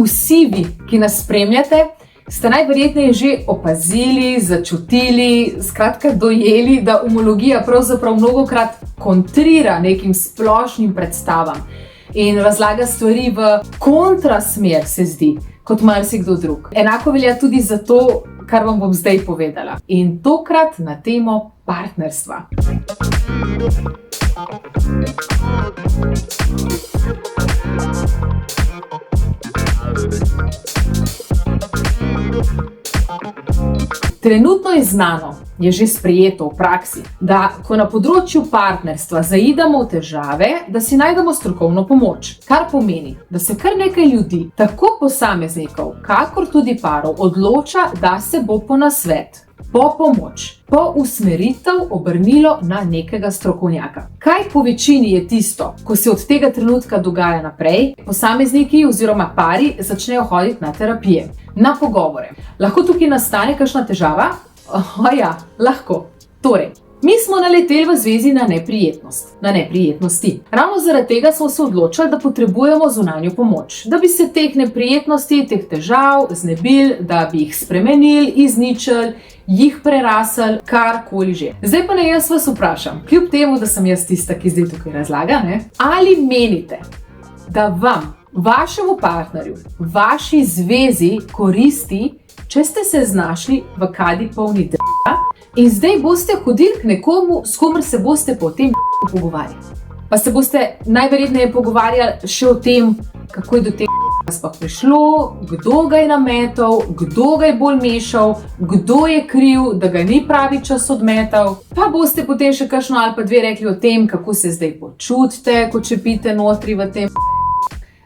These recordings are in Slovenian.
Vsi vi, ki nas spremljate, ste najverjetneje že opazili, začutili, skratka dojeli, da umologija pravzaprav mnogokrat kontrira nekim splošnim predstavam in razlaga stvari v kontrasmer, se zdi, kot marsikdo drug. Enako velja tudi za to, kar vam bom zdaj povedala. In tokrat na temo partnerstva. Trenutno je znano, je že sprejeto v praksi, da ko na področju partnerstva zaidemo v težave, da si najdemo strokovno pomoč. Kar pomeni, da se kar nekaj ljudi, tako posameznikov, kakor tudi parov, odloča, da se bo po nasvet, po pomoč, po usmeritev obrnilo na nekega strokovnjaka. Kaj po večini je tisto, ko se od tega trenutka dogaja naprej, posamezniki oziroma pari začnejo hoditi na terapije, na pogovore. Lahko tukaj nastane kakšna težava? Ja, lahko. Torej, mi smo naleteli v zvezi na neprijetnosti. Ravno zaradi tega smo se odločili, da potrebujemo zunanjo pomoč, da bi se teh neprijetnosti, teh težav znebili, da bi jih spremenili, izničili, jih prerasli, karkoli že. Zdaj pa jaz vas vprašam, kljub temu, da sem jaz tista, ki zdaj tukaj razlaga, ali menite, da vam, vašemu partnerju, vaši zvezi koristi, če ste se znašli v kadi polni d***a in zdaj boste hodili k nekomu, s komer se boste po tem pogovarjali. Pa se boste najverjetneje pogovarjali še o tem, kako je do tega sploh prišlo, kdo ga je nametal, kdo ga je bolj mešal, kdo je kriv, da ga ni pravi čas odmetal. Pa boste potem še kakšno ali pa dve rekli o tem, kako se zdaj počutite, ko čepite notri v tem.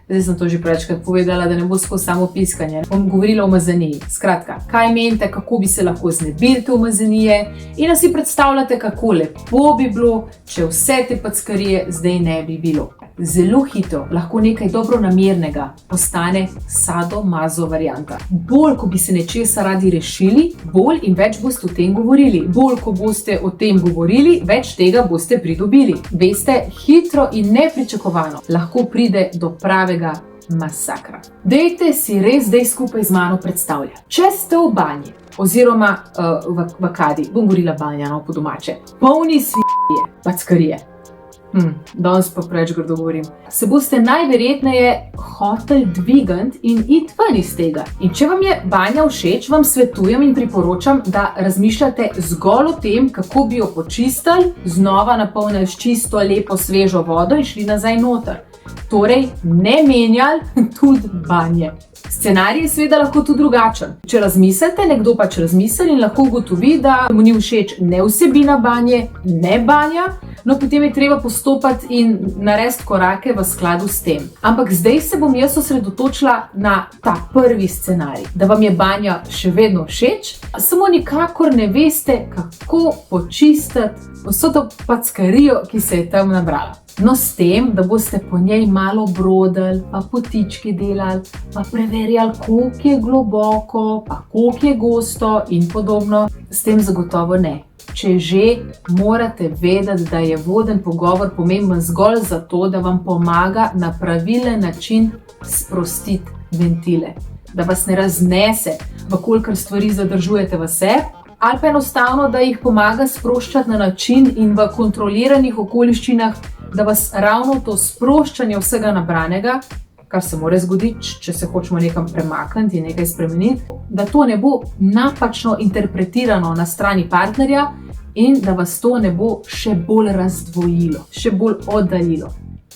Zdaj sem to že prečkrat povedala, da ne bo skozi samo piskanje. Bom govorila o umazaniji. Skratka, kaj menite, kako bi se lahko znebili te umazanije in da si predstavljate, kako lepo bi bilo, če vse te packarije zdaj ne bi bilo. Zelo hitro lahko nekaj dobronamernega postane sadomazo varianta. Bolj, ko bi se nečesa radi rešili, bolj in več boste o tem govorili. Bolj, ko boste o tem govorili, več tega boste pridobili. Veste, hitro in nepričakovano lahko pride do pravega masakra. Dajte si res zdaj skupaj z mano predstavljati. Če ste v banji, oziroma v kadi, bom govorila banja, po domače, polni svinje, packarije. Danes pa preč grdo govorim. Se boste najverjetneje hoteli dvigant in iti ven iz tega. In če vam je banja všeč, vam svetujem in priporočam, da razmišljate zgolj o tem, kako bi jo počistili, znova napolnili s čisto, lepo, svežo vodo in šli nazaj noter. Torej, ne menjali tudi banje. Scenarij je seveda lahko tudi drugačen. Če razmislite, nekdo pač razmisli in lahko ugotovi, da mu ni všeč ne vsebina banje, ne banja, no potem je treba postopati in narediti korake v skladu s tem. Ampak zdaj se bom jaz osredotočila na ta prvi scenarij, da vam je banja še vedno všeč, samo nikakor ne veste, kako počistiti vso to packarijo, ki se je tam nabrala. No, s tem, da boste po njej malo brodili, pa potički delali, pa preverjali, koliko je globoko, pa koliko je gosto in podobno. S tem zagotovo ne. Če že, morate vedeti, da je voden pogovor pomemben zgolj zato, da vam pomaga na pravilen način sprostiti ventile. Da vas ne raznese, vkolikor stvari zadržujete v sebi, ali pa enostavno, da jih pomaga sproščati na način in v kontroliranih okoliščinah, da vas ravno to sproščanje vsega nabranega, kar se mora zgoditi, če se hočemo nekam premakniti in nekaj spremeniti, da to ne bo napačno interpretirano na strani partnerja in da vas to ne bo še bolj razdvojilo, še bolj oddaljilo.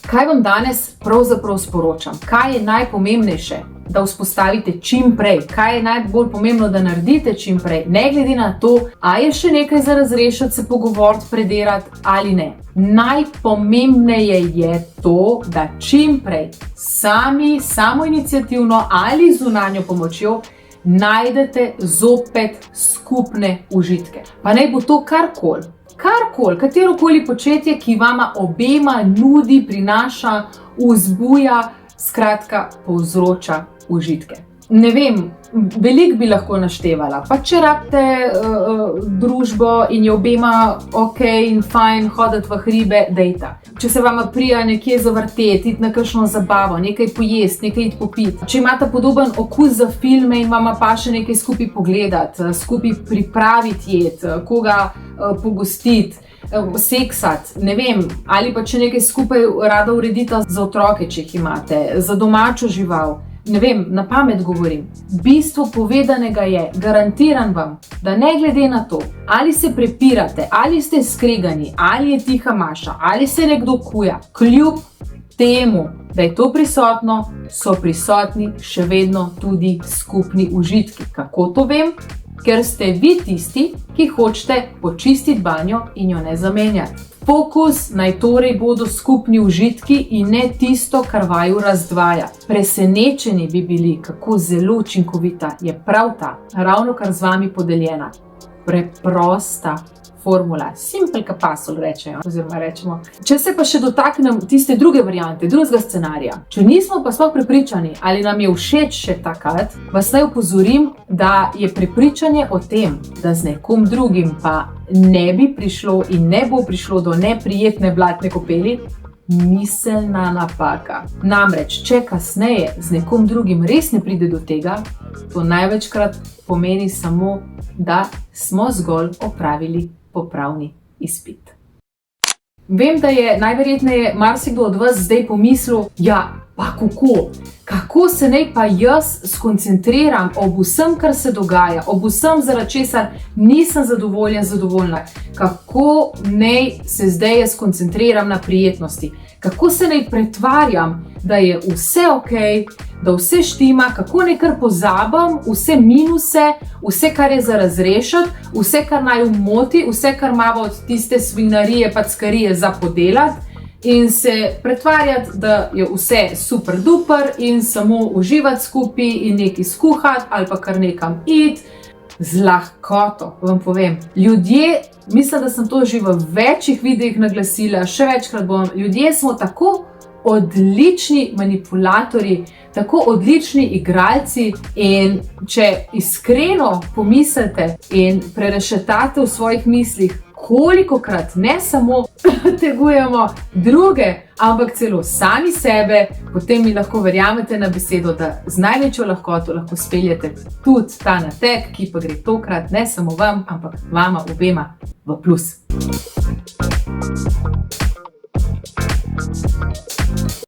Kaj vam danes pravzaprav sporočam? Kaj je najpomembnejše, da vzpostavite čim prej? Kaj je najbolj pomembno, da naredite čim prej? Ne glede na to, a je še nekaj za razrešiti, se pogovoriti, predirati ali ne. Najpomembneje je to, da čim prej sami, samoiniciativno ali zunanjo pomočjo najdete zopet skupne užitke. Pa naj bo to karkoli, katerokoli početje, ki vama obema nudi, prinaša, vzbuja, skratka, povzroča užitke. Ne vem, veliko bi lahko naštevala. Pa če rabite družbo in je obema ok in fajn hoditi v hribe, dejta. Če se vama prija nekje zavrteti, iti na kakšno zabavo, nekaj pojesti, nekaj iti popiti. Če imate podoben okus za filme in vama paše nekaj skupaj pogledati, skupaj pripraviti jed, koga pogostiti, seksati, ne vem, ali pa če nekaj skupaj rada uredite za otroke, če jih imate, za domačo žival. Ne vem, na pamet govorim. Bistvo povedanega je, garantiram vam, da ne glede na to, ali se prepirate, ali ste skregani, ali je tiha maša, ali se nekdo kuja, kljub temu, da je to prisotno, so prisotni še vedno tudi skupni užitki. Kako to vem? Ker ste vi tisti, ki hočete počistiti banjo in jo ne zamenjati. Fokus naj torej bodo skupni užitki in ne tisto, kar vaju razdvaja. Presenečeni bi bili, kako zelo učinkovita je prav ta, ravno kar z vami podeljena. Preprosta formula, simple capasol rečejo, oziroma rečemo. Če se pa še dotaknem tiste druge variante, drugega scenarija. Če nismo pa sploh prepričani, ali nam je všeč še takrat, vas naj opozorim, da je prepričanje o tem, da z nekom drugim pa ne bi prišlo in ne bo prišlo do neprijetne blatne kopeli, miselna napaka. Namreč, če kasneje z nekom drugim res ne pride do tega, to največkrat pomeni samo, da smo zgolj opravili popravni izpit. Vem, da je najverjetneje marsikdo od vas zdaj pomislil, ja, pa kako se naj pa jaz skoncentriram ob vsem, kar se dogaja, ob vsem, zaradi česar nisem zadovoljna, kako naj se zdaj jaz skoncentriram na prijetnosti, kako se naj pretvarjam, da je vse ok, da vse štima, kako naj kar pozabim vse minuse, vse, kar je za razrešiti, vse, kar naj moti, vse, kar ima od tiste svinarije, packarije za podelati, in se pretvarjati, da je vse super duper in samo uživati skupaj in nekaj skuhati ali pa kar nekam iti. Z lahkoto, vam povem. Ljudje, mislim, da sem to že v večjih videih naglasila, še večkrat bom, ljudje smo tako odlični manipulatorji, tako odlični igralci in če iskreno pomislite in prerešetate v svojih mislih, kolikokrat ne samo tegujemo druge, ampak celo sami sebe, potem mi lahko verjamete na besedo, da z največjo lahkoto lahko speljete tudi ta nateg, ki pa gre tokrat ne samo vam, ampak vama obema v plus.